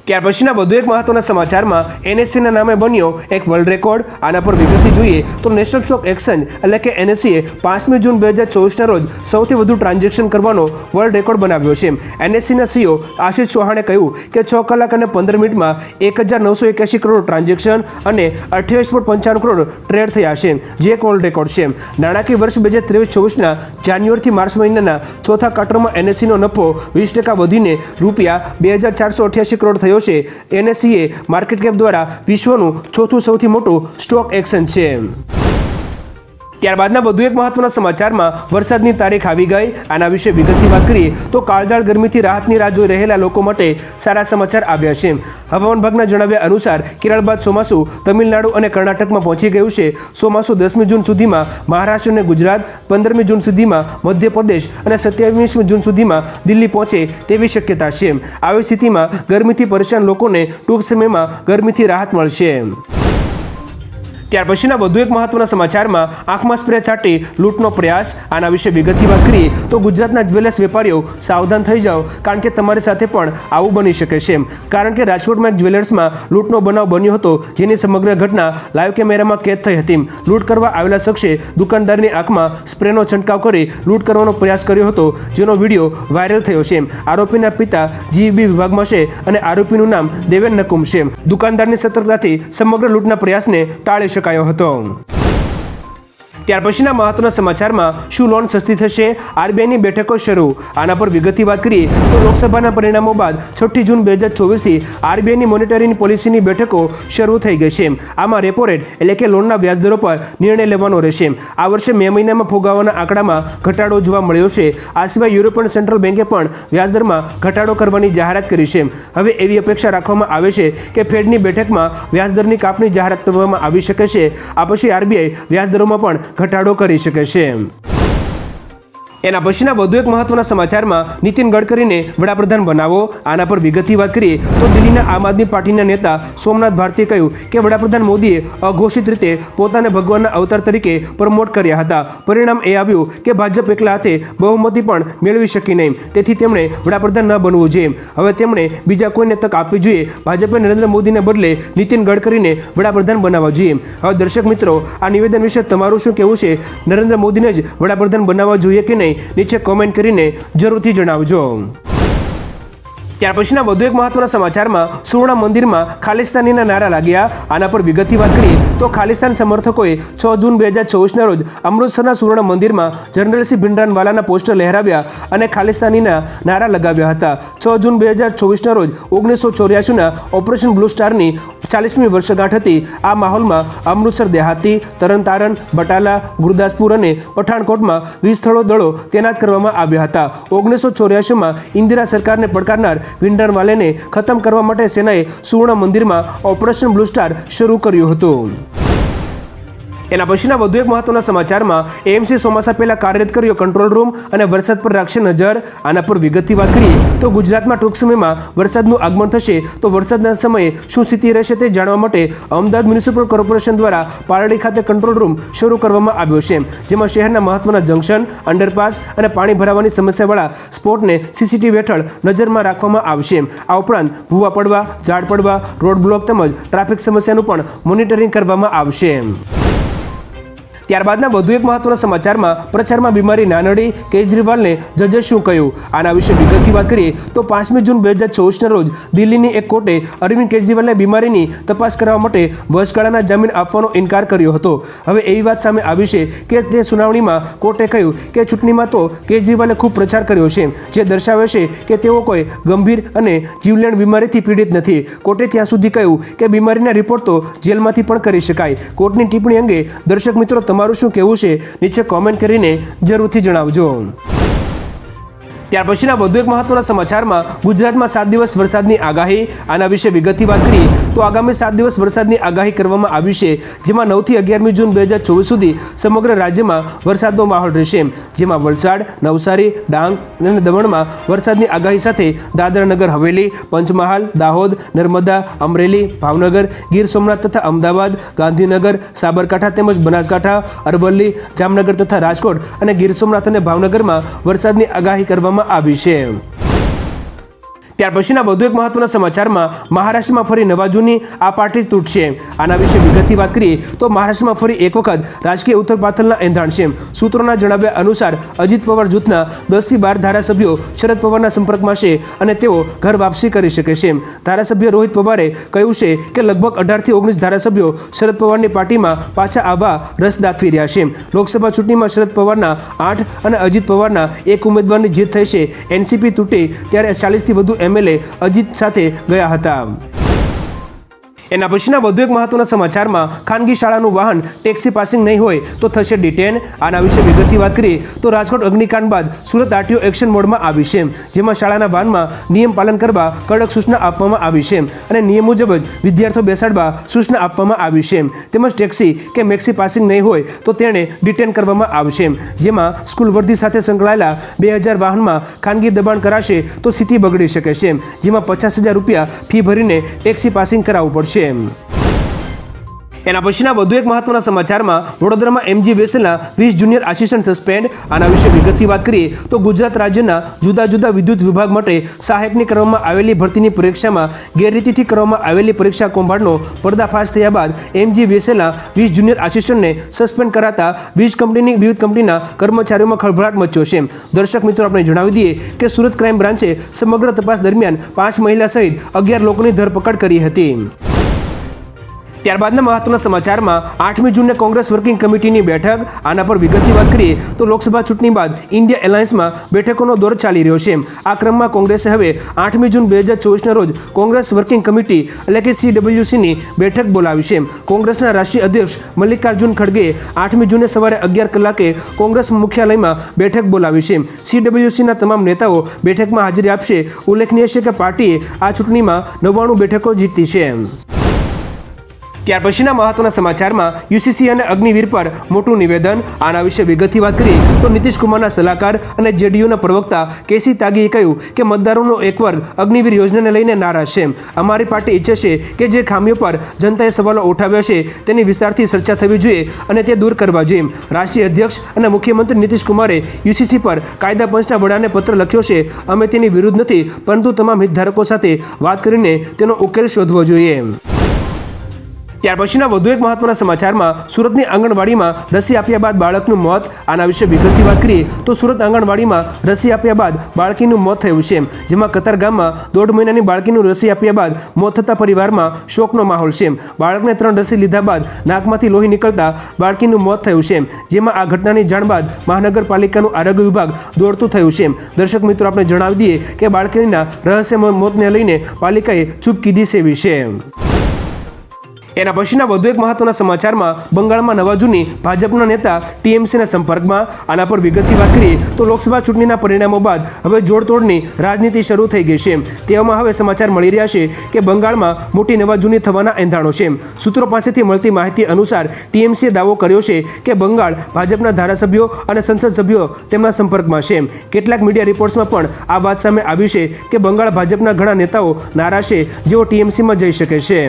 ત્યાર પછીના વધુ એક મહત્વના સમાચારમાં એનએસસીના નામે બન્યો એક વર્લ્ડ રેકોર્ડ. આના પર વિગતથી જોઈએ તો નેશનલ સ્ટોક એક્સચેન્જ એટલે કે એનએસસીએ 5મી જૂન 2024ના રોજ સૌથી વધુ ટ્રાન્ઝેક્શન કરવાનો વર્લ્ડ રેકોર્ડ બનાવ્યો છે. એનએસસીના સીઈઓ આશિષ ચૌહાણે કહ્યું કે 6 કલાક અને 15 મિનિટમાં 1981 કરોડ ટ્રાન્ઝેક્શન અને 28.95 કરોડ ટ્રેડ થયા છે, જે એક વર્લ્ડ રેકોર્ડ છે. નાણાકીય વર્ષ 2023-24ના જાન્યુઆરીથી માર્ચ મહિનાના ચોથા ક્વાર્ટરમાં એનએસસીનો નફો 20% વધીને ₹2488 કરોડ થયો છે. એનએસસીએ માર્કેટ કેપ દ્વારા વિશ્વનું ચોથું સૌથી મોટું સ્ટોક એક્સચેન્જ છે. ત્યારબાદના વધુ એક મહત્વના સમાચારમાં વરસાદની તારીખ આવી ગઈ. આના વિશે વિગતથી વાત કરીએ તો કાળઝાળ ગરમીથી રાહતની રાહ જોઈ રહેલા લોકો માટે સારા સમાચાર આવ્યા છે. હવામાન વિભાગના જણાવ્યા અનુસાર કેરળ બાદ ચોમાસું તમિલનાડુ અને કર્ણાટકમાં પહોંચી ગયું છે. ચોમાસું 10મી જૂન સુધીમાં મહારાષ્ટ્ર અને ગુજરાત, 15મી જૂન સુધીમાં મધ્યપ્રદેશ અને 27મી જૂન સુધીમાં દિલ્હી પહોંચે તેવી શક્યતા છે. આવી સ્થિતિમાં ગરમીથી પરેશાન લોકોને ટૂંક સમયમાં ગરમીથી રાહત મળશે. ત્યાર પછીના વધુ એક મહત્વના સમાચારમાં આંખમાં સ્પ્રે છાંટી લૂંટનો પ્રયાસ. આના વિશે વિગતથી વાત કરીએ તો ગુજરાતના જ્વેલર્સ વેપારીઓ સાવધાન થઈ જાઓ, કારણ કે તમારી સાથે પણ આવું બની શકે છે. કારણ કે રાજકોટમાં એક જ્વેલર્સમાં લૂંટનો બનાવ બન્યો હતો, જેની સમગ્ર ઘટના લાઈવ કેમેરામાં કેદ થઈ હતી. લૂંટ કરવા આવેલા શખ્સે દુકાનદારની આંખમાં સ્પ્રેનો છંટકાવ કરી લૂંટ કરવાનો પ્રયાસ કર્યો હતો, જેનો વિડીયો વાયરલ થયો છે. આરોપીના પિતા જીઈબી વિભાગમાં છે અને આરોપીનું નામ દેવેન નકુમ છે. દુકાનદારની સતર્કતાથી સમગ્ર લૂંટના પ્રયાસને ટાળી શકાયો હતો. ત્યાર પછીના મહત્વના સમાચારમાં શું લોન સસ્તી થશે? આરબીઆઈની બેઠકો શરૂ. આના પર વિગતથી વાત કરીએ તો લોકસભાના પરિણામો બાદ 6 જૂન 2024થી આરબીઆઈની મોનેટરી પોલિસીની બેઠકો શરૂ થઈ ગઈ છે. આમાં રેપો રેટ એટલે કે લોનના વ્યાજદરો પર નિર્ણય લેવાનો રહેશે. આ વર્ષે મે મહિનામાં ફુગાવાના આંકડામાં ઘટાડો જોવા મળ્યો છે. આ સિવાય યુરોપિયન સેન્ટ્રલ બેન્કે પણ વ્યાજદરમાં ઘટાડો કરવાની જાહેરાત કરી છે. હવે એવી અપેક્ષા રાખવામાં આવે છે કે ફેડની બેઠકમાં વ્યાજદરની કાપની જાહેરાત કરવામાં આવી શકે છે. આ પછી આરબીઆઈ વ્યાજદરોમાં પણ ઘટાડો કરી શકે છે. એના પછીના વધુ એક મહત્વના સમાચારમાં નીતિન ગડકરીને વડાપ્રધાન બનાવો. આના પર વિગતથી વાત કરીએ તો દિલ્હીના આમ આદમી પાર્ટીના નેતા સોમનાથ ભારતીએ કહ્યું કે વડાપ્રધાન મોદીએ અઘોષિત રીતે પોતાને ભગવાનના અવતાર તરીકે પ્રમોટ કર્યા હતા. પરિણામ એ આવ્યું કે ભાજપ એકલા હાથે બહુમતી પણ મેળવી શકી નહીં. તેથી તેમણે વડાપ્રધાન ન બનવું જોઈએ. હવે તેમણે બીજા કોઈને તક આપવી જોઈએ. ભાજપે નરેન્દ્ર મોદીને બદલે નીતિન ગડકરીને વડાપ્રધાન બનાવવા જોઈએ. હવે દર્શક મિત્રો, આ નિવેદન વિશે તમારું શું કહેવું છે? નરેન્દ્ર મોદીને જ વડાપ્રધાન બનાવવા જોઈએ કે નહીં? નીચે કોમેન્ટ કરીને જરૂરથી જણાવજો. ત્યાર પછીના વધુ એક મહત્વના સમાચારમાં સુવર્ણ મંદિરમાં ખાલિસ્તાનીના નારા લાગ્યા. આના પર વિગતથી વાત કરીએ તો ખાલિસ્તાન સમર્થકોએ 6 જૂન 2024ના રોજ અમૃતસરના સુવર્ણ મંદિરમાં જનરલસિંહ ભિંડરાનવાલાના પોસ્ટર લહેરાવ્યા અને ખાલિસ્તાનીના નારા લગાવ્યા હતા. 6 જૂન 2024ના રોજ 1984ના ઓપરેશન બ્લુ સ્ટારની 40મી વર્ષગાંઠ હતી. આ માહોલમાં અમૃતસર દેહાતી, તરણતારણ, બટાલા, ગુરદાસપુર અને પઠાણકોટમાં 20 દળો તૈનાત કરવામાં આવ્યા હતા. 1984માં ઇન્દિરા સરકારને પડકારનાર ભિંડરાનવાલાને ખતમ કરવા માટે સેનાએ સુવર્ણ મંદિરમાં ઓપરેશન બ્લુ સ્ટાર શરૂ કર્યું હતું. એના પછીના વધુ એક મહત્વના સમાચારમાં એએમસી ચોમાસા પહેલા કાર્યરત કર્યો કંટ્રોલ રૂમ અને વરસાદ પર રાખશે નજર. આના પર વિગતથી વાત કરીએ તો ગુજરાતમાં ટૂંક સમયમાં વરસાદનું આગમન થશે. તો વરસાદના સમયે શું સ્થિતિ રહેશે તે જાણવા માટે અમદાવાદ મ્યુનિસિપલ કોર્પોરેશન દ્વારા પાલડી ખાતે કંટ્રોલ રૂમ શરૂ કરવામાં આવ્યો છે. જેમાં શહેરના મહત્વના જંકશન, અંડરપાસ અને પાણી ભરાવાની સમસ્યાવાળા સ્પોટને સીસીટીવી હેઠળ નજરમાં રાખવામાં આવશે. આ ઉપરાંત ભૂવા પડવા, ઝાડ પડવા, રોડ બ્લોક તેમજ ટ્રાફિક સમસ્યાનું પણ મોનિટરિંગ કરવામાં આવશે. ત્યારબાદના વધુ એક મહત્વના સમાચારમાં પ્રચારમાં બીમારી ના નડી, કેજરીવાલને જજે શું કહ્યું? આના વિશે વિગતથી વાત કરીએ તો 5મી જૂન 2024ના રોજ દિલ્હીની એક કોર્ટે અરવિંદ કેજરીવાલને બીમારીની તપાસ કરવા માટે વચગાળાના જામીન આપવાનો ઇનકાર કર્યો હતો. હવે એવી વાત સામે આવી છે કે તે સુનાવણીમાં કોર્ટે કહ્યું કે ચૂંટણીમાં તો કેજરીવાલે ખૂબ પ્રચાર કર્યો છે, જે દર્શાવે છે કે તેઓ કોઈ ગંભીર અને જીવલેણ બીમારીથી પીડિત નથી. કોર્ટે ત્યાં સુધી કહ્યું કે બીમારીના રિપોર્ટ તો જેલમાંથી પણ કરી શકાય. કોર્ટની ટિપ્પણી અંગે દર્શક મિત્રો તમારું શું કહેવું છે? નીચે કોમેન્ટ કરીને જરૂરથી જણાવજો. ત્યાર પછીના વધુ એક મહત્વના સમાચારમાં ગુજરાતમાં 7 દિવસ વરસાદની આગાહી. આના વિશે વિગતથી વાત કરીએ તો આગામી 7 દિવસ વરસાદની આગાહી કરવામાં આવી છે. જેમાં 9 થી 11મી જૂન 2024 સુધી સમગ્ર રાજ્યમાં વરસાદનો માહોલ રહેશે. જેમાં વલસાડ, નવસારી, ડાંગ અને દમણમાં વરસાદની આગાહી સાથે દાદરાનગર હવેલી, પંચમહાલ, દાહોદ, નર્મદા, અમરેલી, ભાવનગર, ગીર સોમનાથ તથા અમદાવાદ, ગાંધીનગર, સાબરકાંઠા તેમજ બનાસકાંઠા, અરવલ્લી, જામનગર તથા રાજકોટ અને ગીર સોમનાથ અને ભાવનગરમાં વરસાદની આગાહી કરવામાં આવી છે. ત્યાર પછીના વધુ એક મહત્વના સમાચારમાં મહારાષ્ટ્રમાં ફરી નવા જૂની આ પાર્ટી તૂટશે. આના વિશે વિગતથી વાત કરીએ તો મહારાષ્ટ્રમાં ફરી એક વખત રાજકીય ઉથલપાથલના એંધાણ છે. સૂત્રોના જણાવ્યા અનુસાર અજીત પવાર જૂથના 10 થી 12 ધારાસભ્યો શરદ પવારના સંપર્કમાં છે અને તેઓ ઘર વાપસી કરી શકે છે. ધારાસભ્ય રોહિત પવારે કહ્યું છે કે લગભગ 18 થી 19 ધારાસભ્યો શરદ પવારની પાર્ટીમાં પાછા આવવા રસ દાખવી રહ્યા છે. લોકસભા ચૂંટણીમાં શરદ પવારના 8 અને અજીત પવારના 1 ઉમેદવારની જીત થઈ છે. એનસીપી તૂટી ત્યારે 40 થી વધુ એમએલએ અજીત સાથે ગયા હતા. એના પછીના વધુ એક મહત્વના સમાચારમાં ખાનગી શાળાનું વાહન ટેક્સી પાસિંગ નહીં હોય તો થશે ડિટેન. આના વિશે વિગતથી વાત કરીએ તો રાજકોટ અગ્નિકાંડ બાદ સુરત આરટીઓ એક્શન મોડમાં આવી છે. જેમાં શાળાના વાહનમાં નિયમ પાલન કરવા કડક સૂચના આપવામાં આવી છે અને નિયમ મુજબ જ વિદ્યાર્થીઓ બેસાડવા સૂચના આપવામાં આવી છે. તેમજ ટેક્સી કે મેક્સી પાસિંગ નહીં હોય તો તેને ડિટેન કરવામાં આવશે. જેમાં સ્કૂલ વર્દી સાથે સંકળાયેલા 2000 વાહનમાં ખાનગી દબાણ કરાશે તો સ્થિતિ બગડી શકે છે. જેમાં 50,000 રૂપિયા ફી ભરીને ટેક્સી પાસિંગ કરાવવું પડશે. એના પછીના વધુ એક મહત્વના સમાચારમાં વડોદરામાં એમજી વેસલના 20 જુનિયર આસિસ્ટન્ટ સસ્પેન્ડ. આના વિશે વિગતથી વાત કરીએ તો ગુજરાત રાજ્યના જુદા જુદા વિદ્યુત વિભાગ માટે સહાયકની કરવામાં આવેલી ભરતીની પરીક્ષામાં ગેરરીતિથી કરવામાં આવેલી પરીક્ષા કૌભાંડનો પર્દાફાશ થયા બાદ એમજી વેસલના 20 જુનિયર આસિસ્ટન્ટને સસ્પેન્ડ કરાતા વિવિધ કંપનીના કર્મચારીઓમાં ખળભળાટ મચ્યો છે. દર્શક મિત્રો, આપણે જણાવી દઈએ કે સુરત ક્રાઇમ બ્રાન્ચે સમગ્ર તપાસ દરમિયાન 5 મહિલા સહિત 11 લોકોની ધરપકડ કરી હતી. ત્યારબાદના મહત્વના સમાચારમાં 8મી જૂને કોંગ્રેસ વર્કિંગ કમિટીની બેઠક. આના પર વિગતથી વાત કરીએ તો લોકસભા ચૂંટણી બાદ ઇન્ડિયા એલાયન્સમાં બેઠકોનો દોર ચાલી રહ્યો છે. આ ક્રમમાં કોંગ્રેસે હવે 8મી જૂન 2024ના રોજ કોંગ્રેસ વર્કિંગ કમિટી એટલે કે CWCની બેઠક બોલાવી છે. કોંગ્રેસના રાષ્ટ્રીય અધ્યક્ષ મલ્લિકાર્જુન ખડગેએ 8મી જૂને સવારે 11 કલાકે કોંગ્રેસ મુખ્યાલયમાં બેઠક બોલાવી છે. CWCના તમામ નેતાઓ બેઠકમાં હાજરી આપશે. ઉલ્લેખનીય છે કે પાર્ટીએ આ ચૂંટણીમાં 99 બેઠકો જીતી છે. ત્યાર પછીના મહત્વના સમાચારમાં યુસીસી અને અગ્નિવીર પર મોટું નિવેદન. આના વિશે વિગતથી વાત કરીએ તો નીતિશ કુમારના સલાહકાર અને જેડીયુના પ્રવક્તા કેસી ત્યાગીએ કહ્યું કે મતદારોનો એક વર્ગ અગ્નિવીર યોજનાને લઈને નારાજ છે. અમારી પાર્ટી ઈચ્છે છે કે જે ખામીઓ પર જનતાએ સવાલો ઉઠાવ્યા છે તેની વિસ્તારથી ચર્ચા થવી જોઈએ અને તે દૂર કરવા જોઈએ. રાષ્ટ્રીય અધ્યક્ષ અને મુખ્યમંત્રી નીતિશ કુમારે યુસીસી પર કાયદા પંચના વડાને પત્ર લખ્યો છે. અમે તેની વિરુદ્ધ નથી, પરંતુ તમામ હિતધારકો સાથે વાત કરીને તેનો ઉકેલ શોધવો જોઈએ. ત્યાર પછીના વધુ એક મહત્વના સમાચારમાં સુરતની આંગણવાડીમાં રસી આપ્યા બાદ બાળકનું મોત. આના વિશે વિગતથી વાત કરીએ તો સુરત આંગણવાડીમાં રસી આપ્યા બાદ બાળકીનું મોત થયું છે, જેમાં કતાર ગામમાં 1.5 મહિનાની બાળકીનું રસી આપ્યા બાદ મોત થતા પરિવારમાં શોકનો માહોલ છે. બાળકને 3 રસી લીધા બાદ નાકમાંથી લોહી નીકળતા બાળકીનું મોત થયું છે, જેમાં આ ઘટનાની જાણ બાદ મહાનગરપાલિકાનું આરોગ્ય વિભાગ દોડતું થયું છે. દર્શક મિત્રો, આપણે જણાવી દઈએ કે બાળકીના રહસ્યમય મોતને લઈને પાલિકાએ ચૂપ કીધી સેવી છે. એના પછીના વધુ એક મહત્વના સમાચારમાં બંગાળમાં નવા જૂની ભાજપના નેતા ટીએમસીના સંપર્કમાં. આના પર વિગતથી વાત કરીએ તો લોકસભા ચૂંટણીના પરિણામો બાદ હવે જોડતોડની રાજનીતિ શરૂ થઈ ગઈ છે. તેવામાં હવે સમાચાર મળી રહ્યા છે કે બંગાળમાં મોટી નવા જૂની થવાના એંધાણો છે. સૂત્રો પાસેથી મળતી માહિતી અનુસાર ટીએમસીએ દાવો કર્યો છે કે બંગાળ ભાજપના ધારાસભ્યો અને સંસદ સભ્યો તેમના સંપર્કમાં છે. કેટલાક મીડિયા રિપોર્ટ્સમાં પણ આ વાત સામે આવી છે કે બંગાળ ભાજપના ઘણા નેતાઓ નારાજ છે જેઓ ટીએમસીમાં જઈ શકે છે.